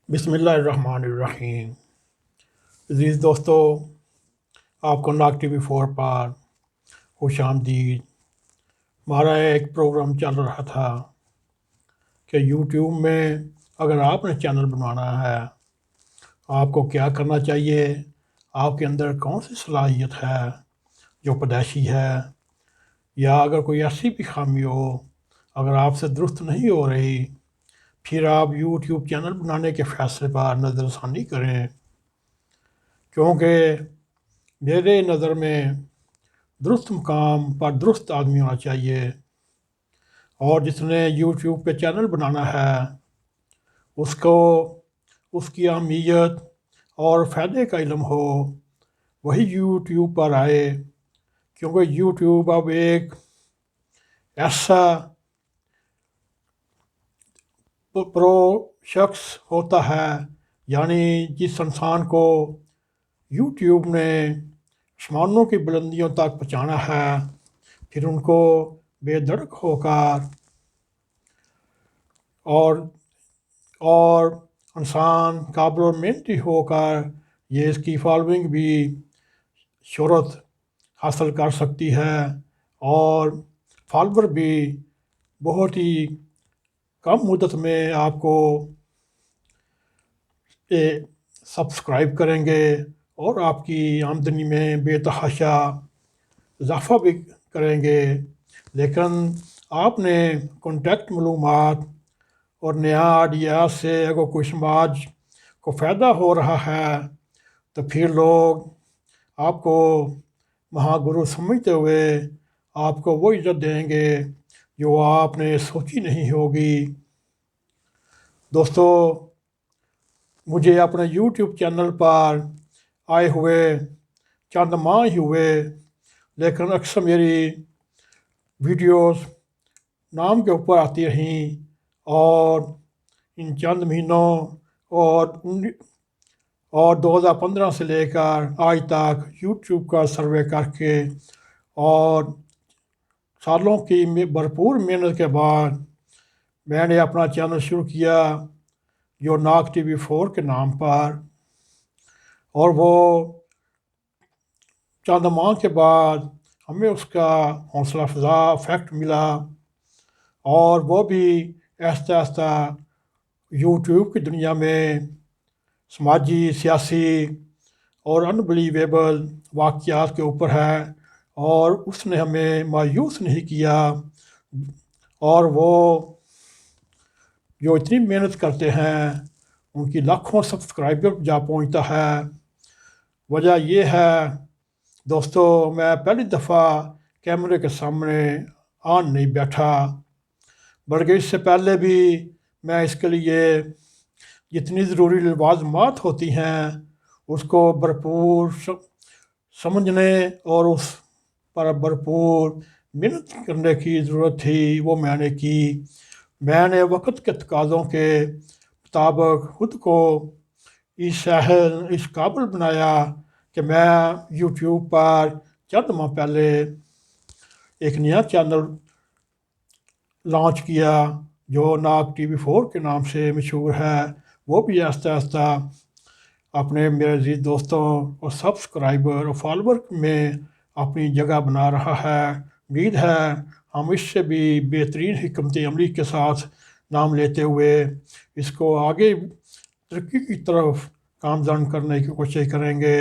بسم اللہ الرحمن الرحیم۔ عزیز دوستو، آپ کو ناگ ٹی وی 4 پر خوش آمدید۔ ہمارا ایک پروگرام چل رہا تھا کہ یوٹیوب میں اگر آپ نے چینل بنانا ہے، آپ کو کیا کرنا چاہیے، آپ کے اندر کون سی صلاحیت ہے جو پیدائشی ہے، یا اگر کوئی ایسی بھی خامی ہو اگر آپ سے درست نہیں ہو رہی، پھر آپ یوٹیوب چینل بنانے کے فیصلے پر نظر ثانی کریں، کیونکہ میرے نظر میں درست مقام پر درست آدمی ہونا چاہیے، اور جس نے یوٹیوب پہ چینل بنانا ہے اس کو اس کی اہمیت اور فائدے کا علم ہو، وہی یوٹیوب پر آئے، کیونکہ یوٹیوب اب ایک ایسا پرو شخص ہوتا ہے، یعنی جس انسان کو یوٹیوب نے آسمانوں کی بلندیوں تک پہنچانا ہے، پھر ان کو بے دھڑک ہو کر اور انسان قابل و محنتی ہو کر یہ اس کی فالوئنگ بھی شہرت حاصل کر سکتی ہے، اور فالوور بھی بہت ہی کم مدت میں آپ کو سبسکرائب کریں گے اور آپ کی آمدنی میں بے تحاشا اضافہ بھی کریں گے۔ لیکن آپ نے کانٹیکٹ معلومات اور نیا آئیڈیا سے اگر کوئی سماج کو فائدہ ہو رہا ہے تو پھر لوگ آپ کو مہا گرو سمجھتے ہوئے آپ کو وہ عزت دیں گے جو آپ نے سوچی نہیں ہوگی۔ دوستو، مجھے اپنے یوٹیوب چینل پر آئے ہوئے چند ماہ ہی ہوئے، لیکن اکثر میری ویڈیوز نام کے اوپر آتی رہیں، اور ان چند مہینوں اور 2015 سے لے کر آج تک یوٹیوب کا سروے کر کے اور سالوں کی بھرپور محنت کے بعد میں نے اپنا چینل شروع کیا جو ناگ ٹی وی 4 کے نام پر، اور وہ چند ماہ کے بعد ہمیں اس کا حوصلہ افزا افیکٹ ملا، اور وہ بھی آہستہ آہستہ یوٹیوب کی دنیا میں سماجی، سیاسی اور انبلیویبل واقعات کے اوپر ہے، اور اس نے ہمیں مایوس نہیں کیا، اور وہ جو اتنی محنت کرتے ہیں ان کی لاکھوں سبسکرائبر جا پہنچتا ہے۔ وجہ یہ ہے دوستو، میں پہلی دفعہ کیمرے کے سامنے آن نہیں بیٹھا، بلکہ اس سے پہلے بھی میں اس کے لیے جتنی ضروری لوازمات ہوتی ہیں اس کو بھرپور سمجھنے اور اس پر بھرپور محنت کرنے کی ضرورت تھی، وہ میں نے کی۔ میں نے وقت کے تقاضوں کے مطابق خود کو اس قابل بنایا کہ میں یوٹیوب پر چند ماہ پہلے ایک نیا چینل لانچ کیا جو ناگ ٹی وی 4 کے نام سے مشہور ہے۔ وہ بھی آہستہ آہستہ اپنے میرے عزیز دوستوں اور سبسکرائبر اور فالوور میں اپنی جگہ بنا رہا ہے۔ امید ہے ہم اس سے بھی بہترین حکمت عملی کے ساتھ نام لیتے ہوئے اس کو آگے ترقی کی طرف گامزن کرنے کی کوشش کریں گے۔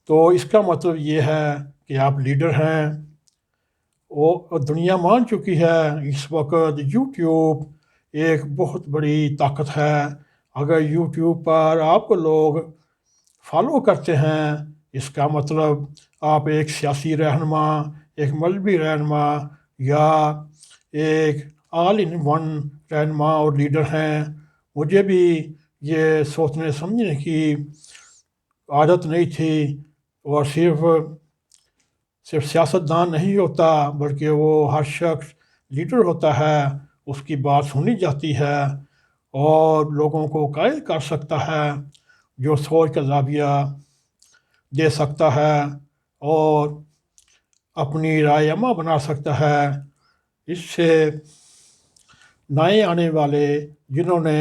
تو اس کا مطلب یہ ہے کہ آپ لیڈر ہیں، اور دنیا مان چکی ہے اس وقت یوٹیوب ایک بہت بڑی طاقت ہے۔ اگر یوٹیوب پر آپ کو لوگ فالو کرتے ہیں، اس کا مطلب آپ ایک سیاسی رہنما، ایک مذہبی رہنما، یا ایک آل ان ون رہنما اور لیڈر ہیں۔ مجھے بھی یہ سوچنے سمجھنے کی عادت نہیں تھی، اور صرف سیاستدان نہیں ہوتا بلکہ وہ ہر شخص لیڈر ہوتا ہے، اس کی بات سنی جاتی ہے اور لوگوں کو قائل کر سکتا ہے، جو سوچ کا زاویہ دے سکتا ہے اور اپنی رائے عامہ بنا سکتا ہے۔ اس سے نئے آنے والے جنہوں نے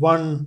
1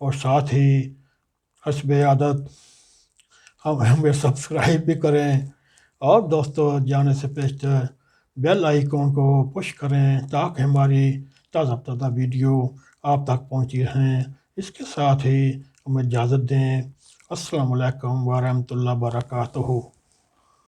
اور ساتھ ہی حسب عادت ہمیں سبسکرائب بھی کریں، اور دوستوں جانے سے پیشتر بیل آئیکن کو پش کریں تاکہ ہماری تازہ ویڈیو آپ تک پہنچی رہیں۔ اس کے ساتھ ہی ہمیں اجازت دیں۔ السلام علیکم ورحمۃ اللہ وبرکاتہ۔